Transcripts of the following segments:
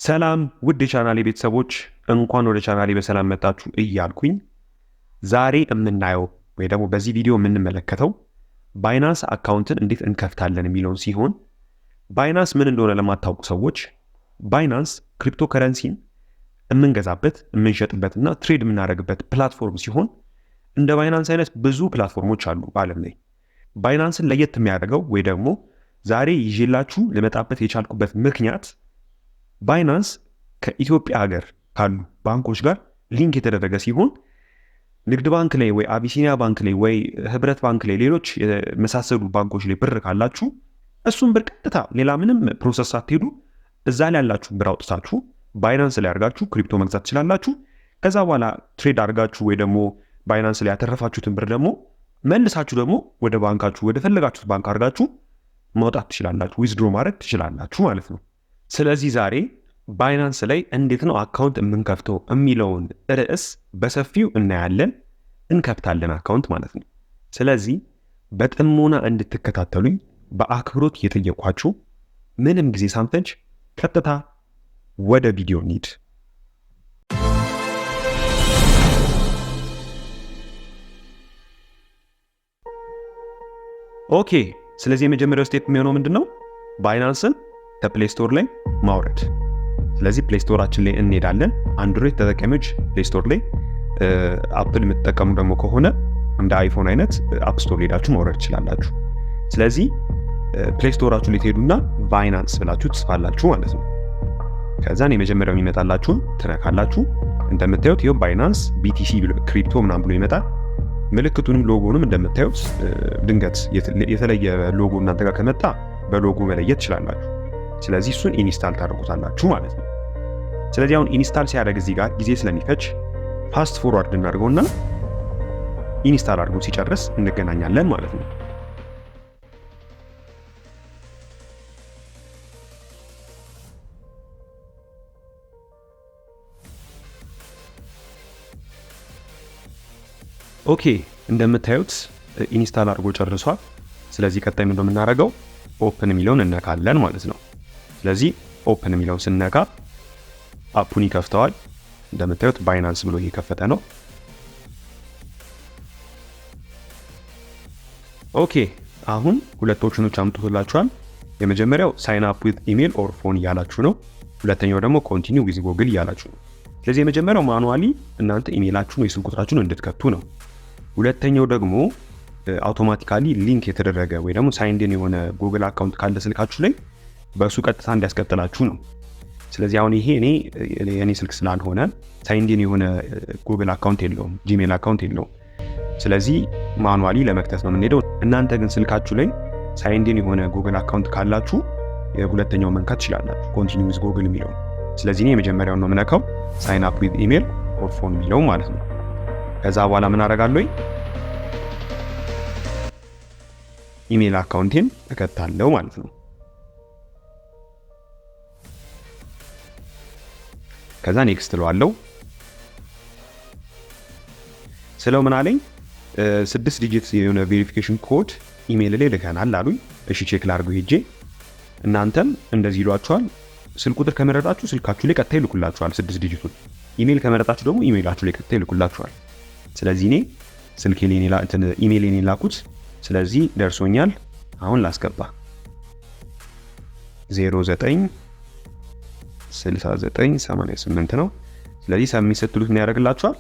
ሰላም ውድ የቻናሌ ቤተሰቦች እንኳን ወደ ቻናሌ በሰላም መጣችሁ እያልኩኝ ዛሬ የምናየው ወይ ደግሞ በዚህ ቪዲዮ የምንመለከተው ባይናንስ አካውንትን እንዴት እንከፍታለን የሚለውን ሲሆን ባይናንስ ምን እንደሆነ ለማታውቁ ሰዎች ባይናንስ ክሪፕቶከረንሲን የምንገዛበት የምንሸጥበትና ትሬድ የምናደርግበት ፕላትፎርም ሲሆን እንደ ባይናንስ አይነት ብዙ ፕላትፎርሞች አሉ በዓለም ላይ። ባይናንስን ለየት የሚያደርገው ወይ ደግሞ ዛሬ ይዤላችሁ ልመጣበት የቻልኩበት ምክንያት ባይናንስ ከኢትዮጵያ ሀገር ካሉ ባንኮች ጋር ሊንክ የተደረገ ሲሆን ንግድ ባንክ ላይ ወይ አቢሲኒያ ባንክ ላይ ወይ ህብረት ባንክ ላይ ሌሎች የመሳሰሉ ባንኮች ላይ ብር ካላችሁ እሱም ብር ቀጥታ ሌላ ምንም ፕሮሰስ ሳትሄዱ እዛ ላይ ያላችሁ ብር አውጥታችሁ ባይናንስ ላይ አድርጋችሁ ክሪፕቶ መግዛት ትችላላችሁ። ከዛ በኋላ ትሬድ አድርጋችሁ ወይ ደግሞ ባይናንስ ላይ ያተረፋችሁትን ብር ደግሞ መልሳችሁ ደግሞ ወደ ባንካችሁ ወደ ፈለጋችሁት ባንክ አድርጋችሁ ማውጣት ትችላላችሁ፣ ዊዝድሮ ማድረግ ትችላላችሁ ማለት ነው። ስለዚህ ዛሬ ባይናንስ ላይ እንዴት ነው አካውንት የምንከፍተው የሚለውን ርዕስ በሰፊው እናያለን። እንከፍታለን አካውንት ማለት ነው። ስለዚህ በጥሞና እንድትከታተሉኝ በአክብሮት እየጠየኳችሁ ምንም ጊዜ ሳንፈጅ ቀጥታ ወደ ቪዲዮ እንሂድ። ኦኬ፣ ስለዚህ የመጀመሪያው ስቴፕ የሚሆነው ምንድነው? ባይናንስን ከፕሌይ ስቶር ላይ ማውረድ። ስለዚህ ፕሌይ ስቶራችን ላይ እንሄዳለን። አንድሮይድ ተጠቃሚዎች ፕሌይ ስቶር ላይ፣ አፕል የምትጠቀሙ ደግሞ ከሆነ እንደ አይፎን አይነት አፕ ስቶር ሄዳችሁ ማውረድ ትችላላችሁ። ስለዚህ ፕሌይ ስቶራችሁ ላይ ትሄዱና ባይናንስ ብላችሁ ትጽፋላችሁ ማለት ነው። ከዛን የመጀመሪያው የሚመጣላችሁን ትነካላችሁ። እንደምታዩት ይኸው ባይናንስ ቢቲሲ ክሪፕቶ ምናምን ብሎ ይመጣል። ምልክቱንም ሎጎንም እንደምታዩት ድንገት የተለየ ሎጎ እናንተ ጋር ከመጣ በሎጎ መለየት ትችላላችሁ። ስለዚህ እሱን ኢንስታል ታደርጉታላችሁ ማለት ነው። ስለዚህ አሁን ኢንስታል ሲያደርግ እዚህ ጋር ጊዜ ስለሚፈጅ ፋስት ፎርዋርድ እናድርገውና ኢንስታል አድርጎ ሲጨርስ እንገናኛለን ማለት ነው። ኦኬ፣ እንደምታዩት ኢንስታል አድርጎ ጨርሷል። ስለዚህ ቀጣይ ምንድነው የምናደርገው? ኦፕን የሚለውን እነካለን ማለት ነው። ስለዚህ ኦፕን የሚለውን ስነካ አፑን ይከፍተዋል። እንደምታዩት ባይናንስ ብሎ እየከፈተ ነው። ኦኬ፣ አሁን ሁለት ኦፕሽኖች አምጥቶላችኋል። የመጀመሪያው ሳይን አፕ ዊዝ ኢሜል ኦር ፎን እያላችሁ ነው። ሁለተኛው ደግሞ ኮንቲኒው ዊዝ ጎግል እያላችሁ ነው። ስለዚህ የመጀመሪያው ማኑዋሊ እናንተ ኢሜላችሁን ወይ ስልክ ቁጥራችሁን እንድትከቱ ነው። ሁለተኛው ደግሞ አውቶማቲካሊ ሊንክ የተደረገ ወይ ደግሞ ሳይንድን የሆነ ጉግል አካውንት ካለ ስልካችሁ ላይ በሱ ቀጥታ እንዲያስቀጥላችሁ ነው። ስለዚህ አሁን ይሄ የኔ ስልክ ስላልሆነ ሳይንድን የሆነ ጉግል አካውንት የለውም፣ ጂሜል አካውንት የለውም። ስለዚህ ማኑዋሊ ለመክተት ነው የምንሄደው። እናንተ ግን ስልካችሁ ላይ ሳይንድን የሆነ ጉግል አካውንት ካላችሁ የሁለተኛው መንካት ትችላላችሁ፣ ኮንቲኒው ዊዝ ጉግል የሚለው። ስለዚህ እኔ የመጀመሪያውን ነው የምነካው፣ ሳይን አፕ ዊዝ ኢሜል ኦር ፎን የሚለው ማለት ነው። ከዛ በኋላ ምን አደርጋለሁ? ኢሜል አካውንቴን እከታለሁ ማለት ነው። ከዛ ኔክስት እለዋለሁ። ስለው ምን አለኝ? 6 ዲጂት የሆነ ቬሪፊኬሽን ኮድ ኢሜል ላይ ልከናል አሉኝ። እሺ ቼክ ላድርገው ሄጄ። እናንተም እንደዚህ ይሏችኋል። ስልክ ቁጥር ከመረጣችሁ ስልካችሁ ላይ ቀጥታ ይልኩላችኋል 6 ዲጂቱን። ኢሜል ከመረጣችሁ ደግሞ ኢሜላችሁ ላይ ቀጥታ ይልኩላችኋል። ስለዚህ እኔ ስልኬ ላይ ኢሜል ላይ ላኩት። ስለዚህ ደርሶኛል። አሁን ላስገባ 096988 ነው። ስለዚህ ሰብሚት ስትሉት ምን ያደርግላችኋል?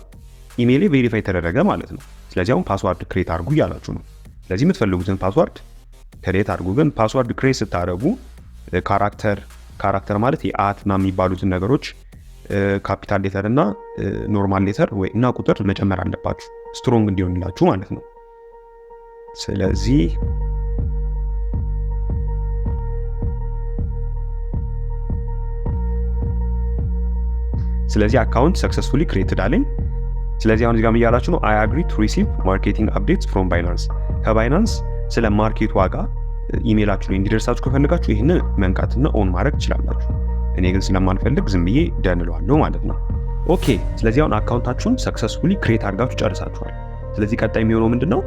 ኢሜል ቬሪፋይ ተደረገ ማለት ነው። ስለዚህ አሁን ፓስዋርድ ክሬት አድርጉ እያላችሁ ነው። ስለዚህ የምትፈልጉትን ፓስዋርድ ክሬት አድርጉ። ግን ፓስዋርድ ክሬት ስታደርጉ ካራክተር ማለት የአት ምናምን የሚባሉትን ነገሮች ካፒታል ሌተር እና ኖርማል ሌተር ወይ እና ቁጥር መጨመር አለባችሁ ስትሮንግ እንዲሆንላችሁ ማለት ነው። ስለዚህ አካውንት ሰክሰስፉሊ ክሬትድ አለኝ። ስለዚህ አሁን እዚህ ጋር እያላችሁ ነው አይ አግሪ ቱ ሪሲቭ ማርኬቲንግ አፕዴትስ ፍሮም ባይናንስ። ከባይናንስ ስለ ማርኬት ዋጋ ኢሜላችሁ ላይ እንዲደርሳችሁ ከፈለጋችሁ ይህንን መንካትና ኦን ማድረግ ትችላላችሁ። እኔ ግን ስለማንፈልግ ዝም ብዬ ደን እለዋለሁ ማለት ነው። ኦኬ፣ ስለዚህ አሁን አካውንታችሁን ሰክሰስፉሊ ክሬት አድርጋችሁ ጨርሳችኋል። ስለዚህ ቀጣይ የሚሆነው ምንድነው?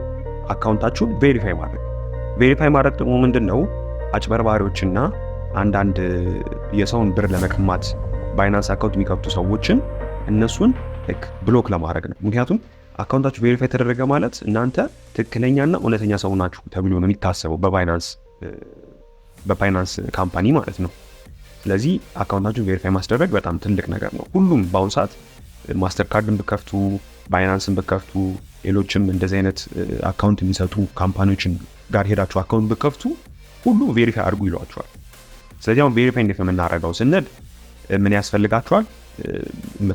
አካውንታችሁን ቬሪፋይ ማድረግ። ቬሪፋይ ማድረግ ጥቅሙ ምንድነው? አጭበርባሪዎችና አንዳንድ የሰውን ብር ለመቀማት ባይናንስ አካውንት የሚከፍቱ ሰዎችን እነሱን ብሎክ ለማድረግ ነው። ምክንያቱም አካውንታችሁ ቬሪፋይ ተደረገ ማለት እናንተ ትክክለኛና እውነተኛ ሰው ናችሁ ተብሎ ነው የሚታሰበው በባይናንስ ካምፓኒ ማለት ነው። ስለዚህ አካውንታችሁን ቬሪፋይ ማስደረግ በጣም ትልቅ ነገር ነው። ሁሉም በአሁኑ ሰዓት ማስተር ካርድን ብከፍቱ፣ ባይናንስን ብከፍቱ፣ ሌሎችም እንደዚህ አይነት አካውንት የሚሰጡ ካምፓኒዎችን ጋር ሄዳችሁ አካውንት ብከፍቱ ሁሉ ቬሪፋይ አድርጉ ይሏቸዋል። ስለዚህ አሁን ቬሪፋይ እንዴት ነው የምናደርገው ስንል ምን ያስፈልጋችኋል?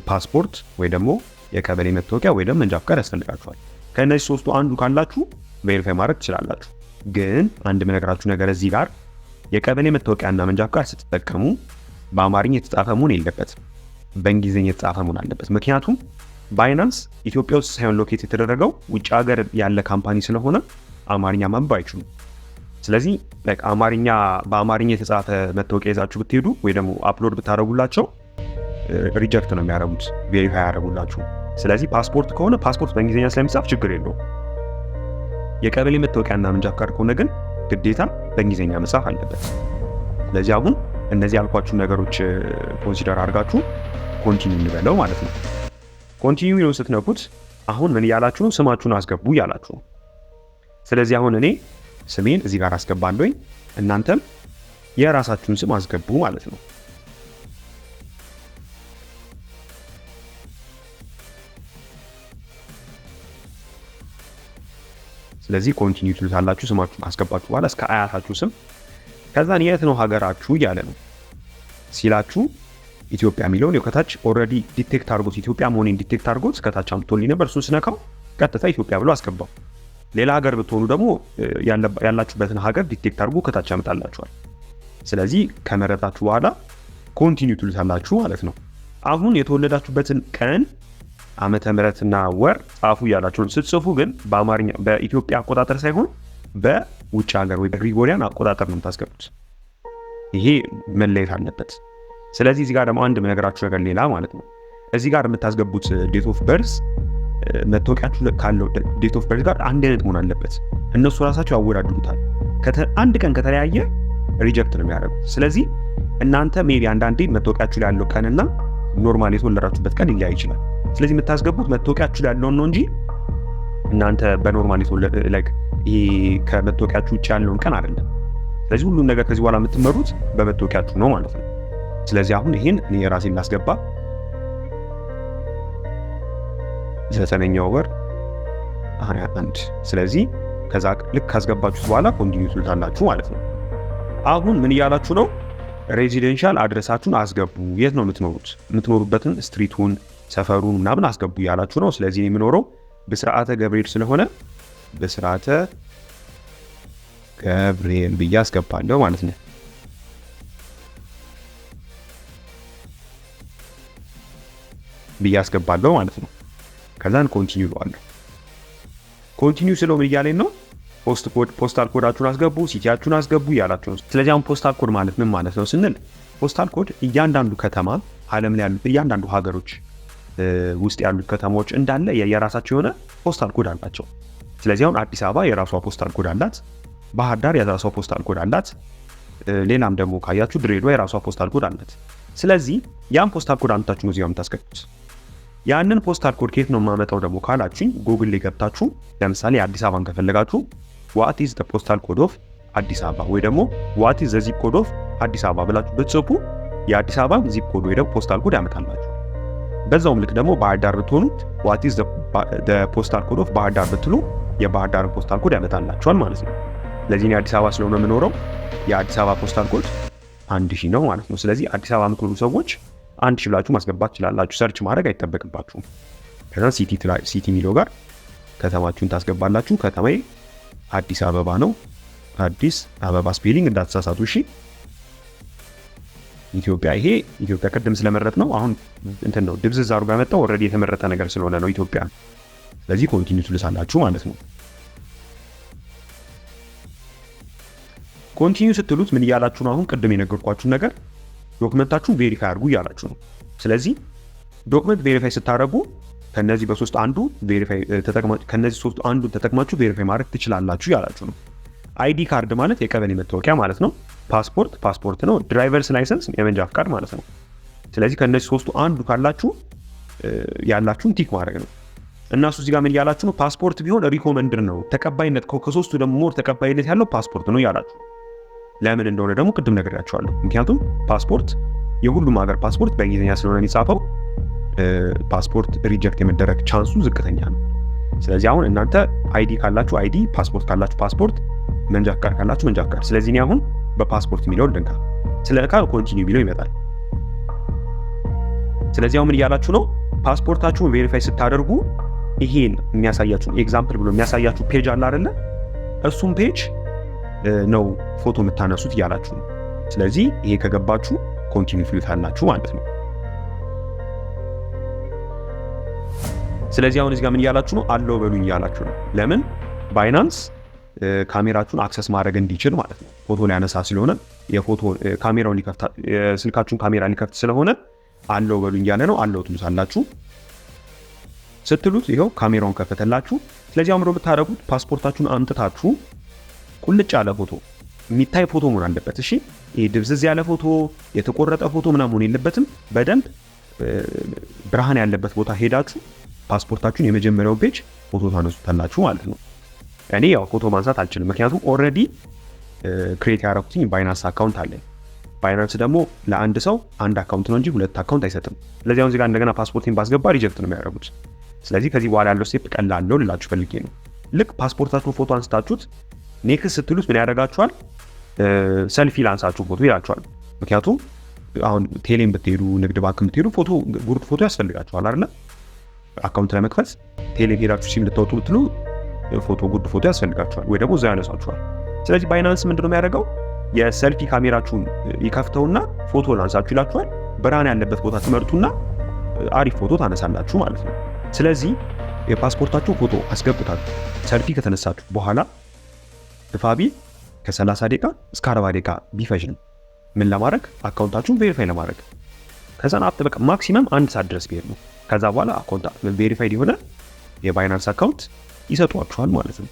ፓስፖርት ወይ ደግሞ የቀበሌ መታወቂያ ወይ ደግሞ መንጃ ፈቃድ ያስፈልጋችኋል። ከእነዚህ ሶስቱ አንዱ ካላችሁ ቬሪፋይ ማድረግ ትችላላችሁ። ግን አንድ የምነግራችሁ ነገር እዚህ ጋር የቀበሌ መታወቂያና መንጃ ፈቃድ ስትጠቀሙ በአማርኛ የተጻፈ መሆን የለበትም፣ በእንግሊዝኛ የተጻፈ መሆን አለበት። ምክንያቱም ባይናንስ ኢትዮጵያ ውስጥ ሳይሆን ሎኬት የተደረገው ውጭ ሀገር ያለ ካምፓኒ ስለሆነ አማርኛ ማንበብ አይችሉም። ስለዚህ በአማርኛ የተጻፈ መታወቂያ ይዛችሁ ብትሄዱ ወይ ደግሞ አፕሎድ ብታደርጉላቸው ሪጀክት ነው የሚያደርጉት፣ ቬሪፋይ ያደርጉላችሁ። ስለዚህ ፓስፖርት ከሆነ ፓስፖርት በእንግሊዝኛ ስለሚጻፍ ችግር የለውም። የቀበሌ መታወቂያና መንጃ ፈቃድ ከሆነ ግን ግዴታ በእንግሊዝኛ መጻፍ አለበት። ስለዚህ አሁን እነዚህ ያልኳችሁ ነገሮች ኮንሲደር አድርጋችሁ ኮንቲኒው እንበለው ማለት ነው። ኮንቲኒው የሚለውን ስትነኩት አሁን ምን እያላችሁ ነው? ስማችሁን አስገቡ እያላችሁ ነው። ስለዚህ አሁን እኔ ስሜን እዚህ ጋር አስገባለሁኝ፣ እናንተም የራሳችሁን ስም አስገቡ ማለት ነው። ስለዚህ ኮንቲኒው ትሉታላችሁ። ስማችሁን አስገባችሁ በኋላ እስከ አያታችሁ ስም፣ ከዛን የት ነው ሀገራችሁ እያለ ነው ሲላችሁ ኢትዮጵያ የሚለውን ከታች ኦልሬዲ ዲቴክት አድርጎት ኢትዮጵያ መሆኔን ዲቴክት አድርጎት ከታች አምጥቶልኝ ነበር። እሱን ስነካው ቀጥታ ኢትዮጵያ ብሎ አስገባው። ሌላ ሀገር ብትሆኑ ደግሞ ያላችሁበትን ሀገር ዲቴክት አድርጎ ከታች ያመጣላችኋል። ስለዚህ ከመረጣችሁ በኋላ ኮንቲኒው ትሉታላችሁ ማለት ነው። አሁን የተወለዳችሁበትን ቀን ዓመተ ምህረትና ወር ጻፉ እያላችሁ ስትጽፉ ግን በአማርኛ በኢትዮጵያ አቆጣጠር ሳይሆን በውጭ ሀገር ወይ በግሪጎሪያን አቆጣጠር ነው የምታስገቡት። ይሄ መለየት አለበት። ስለዚህ እዚህ ጋር ደግሞ አንድ የምነግራችሁ ነገር ሌላ ማለት ነው። እዚህ ጋር የምታስገቡት ዴት ኦፍ በርዝ መታወቂያችሁ ካለው ዴት ኦፍ በርዝ ጋር አንድ አይነት መሆን አለበት። እነሱ ራሳቸው ያወዳድሩታል። አንድ ቀን ከተለያየ ሪጀክት ነው የሚያደርጉት። ስለዚህ እናንተ ሜቢ አንዳንዴ መታወቂያችሁ ላይ ያለው ቀንና ኖርማል የተወለዳችሁበት ቀን ሊለያይ ይችላል። ስለዚህ የምታስገቡት መታወቂያችሁ ላይ ያለውን ነው እንጂ እናንተ በኖርማል ይሄ ከመታወቂያችሁ ውጭ ያለውን ቀን አይደለም። ስለዚህ ሁሉም ነገር ከዚህ በኋላ የምትመሩት በመታወቂያችሁ ነው ማለት ነው። ስለዚህ አሁን ይሄን እኔ ራሴን ላስገባ 9ኛው ወር 21። ስለዚህ ከዛ ልክ ካስገባችሁት በኋላ ኮንቲኒው ትሉታላችሁ ማለት ነው። አሁን ምን እያላችሁ ነው? ሬዚደንሻል አድረሳችሁን አስገቡ። የት ነው የምትኖሩት? የምትኖሩበትን ስትሪቱን፣ ሰፈሩን ምናምን አስገቡ እያላችሁ ነው። ስለዚህ የምኖረው በስርዓተ ገብርኤል ስለሆነ በስርዓተ ገብርኤል ብዬ አስገባለሁ ማለት ነው። ብያስገባለሁ ማለት ነው። ከዛን ኮንቲኒው እለዋለሁ። ኮንቲኒው ስለው ምን እያለኝ ነው? ፖስታል ኮዳችሁን አስገቡ፣ ሲቲያችሁን አስገቡ እያላችሁ ነው። ስለዚህ አሁን ፖስታል ኮድ ማለት ምን ማለት ነው ስንል ፖስታል ኮድ እያንዳንዱ ከተማ ዓለም ላይ ያሉት እያንዳንዱ ሀገሮች ውስጥ ያሉት ከተማዎች እንዳለ የራሳቸው የሆነ ፖስታል ኮድ አላቸው። ስለዚህ አሁን አዲስ አበባ የራሷ ፖስታል ኮድ አላት፣ ባህር ዳር የራሷ ፖስታል ኮድ አላት፣ ሌላም ደግሞ ካያችሁ ድሬዳዋ የራሷ ፖስታል ኮድ አላት። ስለዚህ ያን ፖስታል ኮድ አምጥታችሁ ነው እዚህ የምታስገቡት። ያንን ፖስታል ኮድ ከየት ነው የማመጣው ደግሞ ካላችሁኝ ጉግል ላይ ገብታችሁ ለምሳሌ አዲስ አበባን ከፈለጋችሁ what is the postal code of አዲስ አበባ ወይ ደግሞ what is the zip code of አዲስ አበባ ብላችሁ ብትጽፉ የአዲስ አበባ ዚፕ ኮድ ወይ ደግሞ ፖስታል ኮድ ያመጣላችሁ። በዛውም ልክ ደግሞ ባህር ዳር ብትሆኑ what is the postal code of ባህር ዳር ብትሉ የባህር ዳር ፖስታል ኮድ ያመጣላችኋል ማለት ነው። ስለዚህ እኔ አዲስ አበባ ስለሆነ የምኖረው የአዲስ አበባ ፖስታል ኮድ 1000 ነው ማለት ነው። ስለዚህ አዲስ አበባ የምትኖሩ ሰዎች 1000 ብላችሁ ማስገባት ትችላላችሁ። ሰርች ማድረግ አይጠበቅባችሁም። ከዛ ሲቲ ሚለው ጋር ከተማችሁን ታስገባላችሁ። ከተማዬ አዲስ አበባ ነው። አዲስ አበባ ስፔሊንግ እንዳትሳሳቱ እሺ። ኢትዮጵያ ይሄ ኢትዮጵያ ቀደም ስለመረጥ ነው። አሁን እንትን ነው ድብዝዝ አድርጎ ያመጣው ኦልሬዲ የተመረጠ ነገር ስለሆነ ነው ኢትዮጵያ። ስለዚህ ኮንቲኒው ትሉታላችሁ ማለት ነው። ኮንቲኒው ስትሉት ምን እያላችሁ ነው? አሁን ቅድም የነገርኳችሁ ነገር ዶክመንታችሁን ቬሪፋይ አድርጉ እያላችሁ ነው። ስለዚህ ዶክመንት ቬሪፋይ ስታደርጉ ከነዚህ በሶስት አንዱ ቬሪፋይ ከነዚህ ሶስት አንዱን ተጠቅማችሁ ቬሪፋይ ማድረግ ትችላላችሁ እያላችሁ ነው። አይዲ ካርድ ማለት የቀበሌ መታወቂያ ማለት ነው። ፓስፖርት ነው። ድራይቨርስ ላይሰንስ የመንጃ ፍቃድ ማለት ነው። ስለዚህ ከነዚህ ሶስቱ አንዱ ካላችሁ ያላችሁን ቲክ ማድረግ ነው። እና እሱ እዚህ ጋር ምን ያላችሁ ነው? ፓስፖርት ቢሆን ሪኮመንድድ ነው። ተቀባይነት ከሶስቱ ደግሞ ሞር ተቀባይነት ያለው ፓስፖርት ነው ያላችሁ። ለምን እንደሆነ ደግሞ ቅድም ነግሬያችኋለሁ። ምክንያቱም ፓስፖርት የሁሉም ሀገር ፓስፖርት በእንግሊዝኛ ስለሆነ የሚጻፈው ፓስፖርት ሪጀክት የመደረግ ቻንሱ ዝቅተኛ ነው። ስለዚህ አሁን እናንተ አይዲ ካላችሁ አይዲ፣ ፓስፖርት ካላችሁ ፓስፖርት፣ መንጃ ፈቃድ ካላችሁ መንጃ ፈቃድ። ስለዚህ እኔ አሁን በፓስፖርት የሚለውን ልንካ። ስለካ ኮንቲኒው ቢለው ይመጣል። ስለዚህ አሁን ምን እያላችሁ ነው? ፓስፖርታችሁን ቬሪፋይ ስታደርጉ ይሄን የሚያሳያችሁ ኤግዛምፕል ብሎ የሚያሳያችሁ ፔጅ አለ አይደለ? እሱም ፔጅ ነው ፎቶ የምታነሱት እያላችሁ ነው። ስለዚህ ይሄ ከገባችሁ ኮንቲኒው ትሉታላችሁ ማለት ነው። ስለዚህ አሁን እዚህ ጋር ምን እያላችሁ ነው? አለው በሉኝ እያላችሁ ነው። ለምን? ባይናንስ ካሜራችሁን አክሰስ ማድረግ እንዲችል ማለት ነው። ፎቶ ሊያነሳ ስለሆነ የፎቶ ካሜራውን ሊከፍታ ስልካችሁን ካሜራ ሊከፍት ስለሆነ አለው በሉኝ እያለ ነው። አለው ትሉታላችሁ። ስትሉት ይሄው ካሜራውን ከፈተላችሁ። ስለዚህ አሁን የምታደርጉት ፓስፖርታችሁን አምጥታችሁ ቁልጭ ያለ ፎቶ የሚታይ ፎቶ መሆን አለበት። እሺ ይሄ ድብዝዝ ያለ ፎቶ የተቆረጠ ፎቶ ምናምን መሆን የለበትም። በደንብ ብርሃን ያለበት ቦታ ሄዳችሁ ፓስፖርታችሁን የመጀመሪያውን ፔጅ ፎቶ ታነሱታላችሁ ማለት ነው። እኔ ያው ፎቶ ማንሳት አልችልም፣ ምክንያቱም ኦልሬዲ ክሬት ያደረኩትኝ ባይናንስ አካውንት አለኝ። ባይናንስ ደግሞ ለአንድ ሰው አንድ አካውንት ነው እንጂ ሁለት አካውንት አይሰጥም። ስለዚህ አሁን እዚህ ጋር እንደገና ፓስፖርቴን ባስገባ ሪጀክት ነው የሚያደርጉት። ስለዚህ ከዚህ በኋላ ያለው ስቴፕ ቀላል ነው ልላችሁ ፈልጌ ነው። ልክ ፓስፖርታችሁን ፎቶ አንስታችሁት ኔክስት ስትሉት ምን ያደርጋችኋል? ሰልፊ ላንሳችሁ ፎቶ ይላችኋል። ምክንያቱም አሁን ቴሌም ብትሄዱ ንግድ ባንክ ብትሄዱ ፎቶ ጉርድ ፎቶ ያስፈልጋችኋል አይደለ? አካውንት ለመክፈት ቴሌም ሄዳችሁ ሲም ልታወጡ ብትሉ ፎቶ ጉርድ ፎቶ ያስፈልጋችኋል ወይ ደግሞ እዛ ያነሳችኋል። ስለዚህ ባይናንስ ምንድነው የሚያደርገው? የሰልፊ ካሜራችሁን ይከፍተውና ፎቶ ላንሳችሁ ይላችኋል። ብርሃን ያለበት ቦታ ትመርጡና አሪፍ ፎቶ ታነሳላችሁ ማለት ነው። ስለዚህ የፓስፖርታችሁ ፎቶ አስገብታችሁ ሰልፊ ከተነሳችሁ በኋላ ድፋቢ ከ30 ደቂቃ እስከ 40 ደቂቃ ቢፈጅ ነው ምን ለማድረግ አካውንታችሁን ቬሪፋይ ለማድረግ። ከዛ አፕ በቃ ማክሲመም 1 ሰዓት ድረስ ቢሄድ ነው። ከዛ በኋላ አካውንት ቬሪፋይድ የሆነ የባይናንስ አካውንት ይሰጧችኋል ማለት ነው።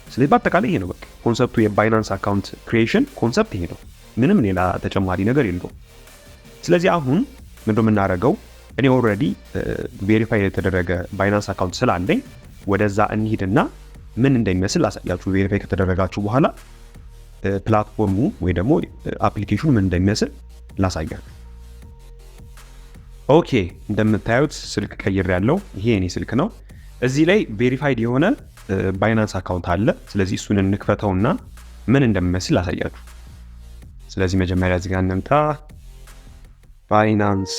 ስለዚህ በአጠቃላይ ይሄ ነው በቃ ኮንሰፕቱ። የባይናንስ አካውንት ክሪኤሽን ኮንሰፕት ይሄ ነው። ምንም ሌላ ተጨማሪ ነገር የለውም። ስለዚህ አሁን ምንድነው የምናደርገው? እኔ ኦልሬዲ ቬሪፋይ የተደረገ ባይናንስ አካውንት ስላለኝ ወደዛ እንሂድና ምን እንደሚመስል ላሳያችሁ። ቬሪፋይ ከተደረጋችሁ በኋላ ፕላትፎርሙ ወይ ደግሞ አፕሊኬሽኑ ምን እንደሚመስል ላሳያችሁ። ኦኬ እንደምታዩት ስልክ ቀይር ያለው ይሄ የኔ ስልክ ነው። እዚህ ላይ ቬሪፋይድ የሆነ ባይናንስ አካውንት አለ። ስለዚህ እሱን እንክፈተውና ምን እንደሚመስል ላሳያችሁ። ስለዚህ መጀመሪያ እዚህ ጋር እንምጣ። ባይናንስ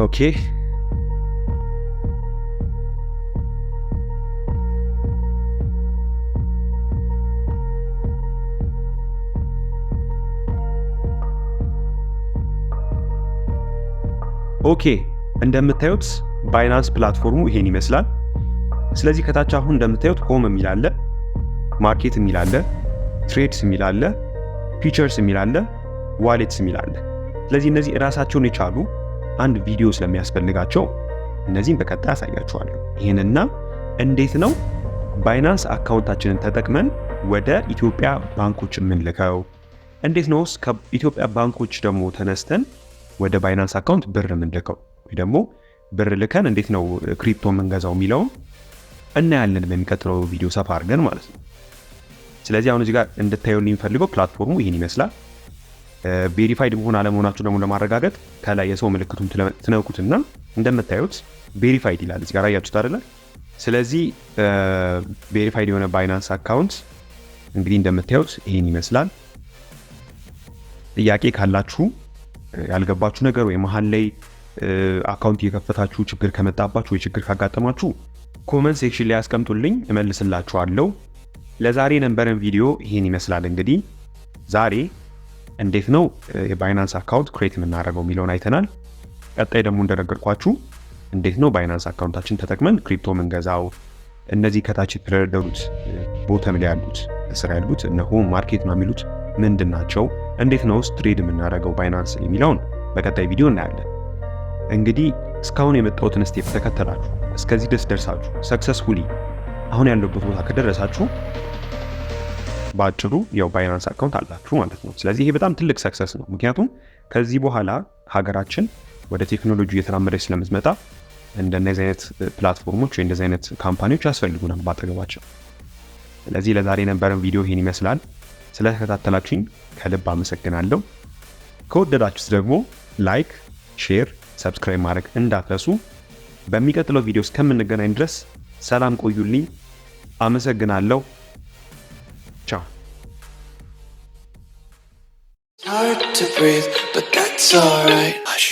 ኦኬ ኦኬ እንደምታዩት ባይናንስ ፕላትፎርሙ ይሄን ይመስላል። ስለዚህ ከታች አሁን እንደምታዩት ሆም የሚል አለ፣ ማርኬት የሚል አለ፣ ትሬድስ የሚል አለ፣ ፊቸርስ የሚል አለ፣ ዋሌትስ የሚል አለ። ስለዚህ እነዚህ ራሳቸውን የቻሉ አንድ ቪዲዮ ስለሚያስፈልጋቸው እነዚህን በቀጣይ አሳያችኋለሁ። ይሄንና እንዴት ነው ባይናንስ አካውንታችንን ተጠቅመን ወደ ኢትዮጵያ ባንኮች የምንልከው፣ እንዴት ነውስ ከኢትዮጵያ ባንኮች ደግሞ ተነስተን ወደ ባይናንስ አካውንት ብር የምንልከው ወይ ደግሞ ብር ልከን እንዴት ነው ክሪፕቶ የምንገዛው የሚለውን እናያለን በሚቀጥለው ቪዲዮ ሰፋ አድርገን ማለት ነው። ስለዚህ አሁን እዚህ ጋር እንድታዩልኝ የሚፈልገው ፕላትፎርሙ ይሄን ይመስላል። ቬሪፋይድ መሆን አለመሆናችሁ ደግሞ ለማረጋገጥ ከላይ የሰው ምልክቱን ትነኩትና እንደምታዩት ቬሪፋይድ ይላል እዚህ ጋር አያችሁት አይደለ? ስለዚህ ቬሪፋይድ የሆነ ባይናንስ አካውንት እንግዲህ እንደምታዩት ይሄን ይመስላል። ጥያቄ ካላችሁ ያልገባችሁ ነገር ወይ መሀል ላይ አካውንት እየከፈታችሁ ችግር ከመጣባችሁ ወይ ችግር ካጋጠማችሁ ኮመንት ሴክሽን ላይ አስቀምጡልኝ እመልስላችኋለሁ። ለዛሬ የነበረን ቪዲዮ ይሄን ይመስላል። እንግዲህ ዛሬ እንዴት ነው የባይናንስ አካውንት ክሬት የምናደርገው የሚለውን አይተናል። ቀጣይ ደግሞ እንደነገርኳችሁ እንዴት ነው ባይናንስ አካውንታችን ተጠቅመን ክሪፕቶ የምንገዛው፣ እነዚህ ከታች የተደረደሩት ቦተም ላይ ያሉት ስራ ያሉት እነ ሆም ማርኬት ነው የሚሉት ምንድን ናቸው፣ እንዴት ነው ትሬድ የምናደርገው ባይናንስ የሚለውን በቀጣይ ቪዲዮ እናያለን። እንግዲህ እስካሁን የመጣሁትን ስቴፕ ተከተላችሁ እስከዚህ ድረስ ደርሳችሁ ሰክሰስፉሊ አሁን ያለበት ቦታ ከደረሳችሁ ባጭሩ ያው ባይናንስ አካውንት አላችሁ ማለት ነው። ስለዚህ ይሄ በጣም ትልቅ ሰክሰስ ነው። ምክንያቱም ከዚህ በኋላ ሀገራችን ወደ ቴክኖሎጂ እየተራመደች ስለምትመጣ እንደነዚህ አይነት ፕላትፎርሞች ወይ እንደዚህ አይነት ካምፓኒዎች ያስፈልጉናል ባጠገባቸው። ስለዚህ ለዛሬ የነበረን ቪዲዮ ይሄን ይመስላል። ስለተከታተላችሁኝ ከልብ አመሰግናለሁ። ከወደዳችሁት ደግሞ ላይክ፣ ሼር፣ ሰብስክራይብ ማድረግ እንዳትረሱ። በሚቀጥለው ቪዲዮ እስከምንገናኝ ድረስ ሰላም ቆዩልኝ። አመሰግናለሁ። ቻው። Hard to breathe, but that's alright. Hush.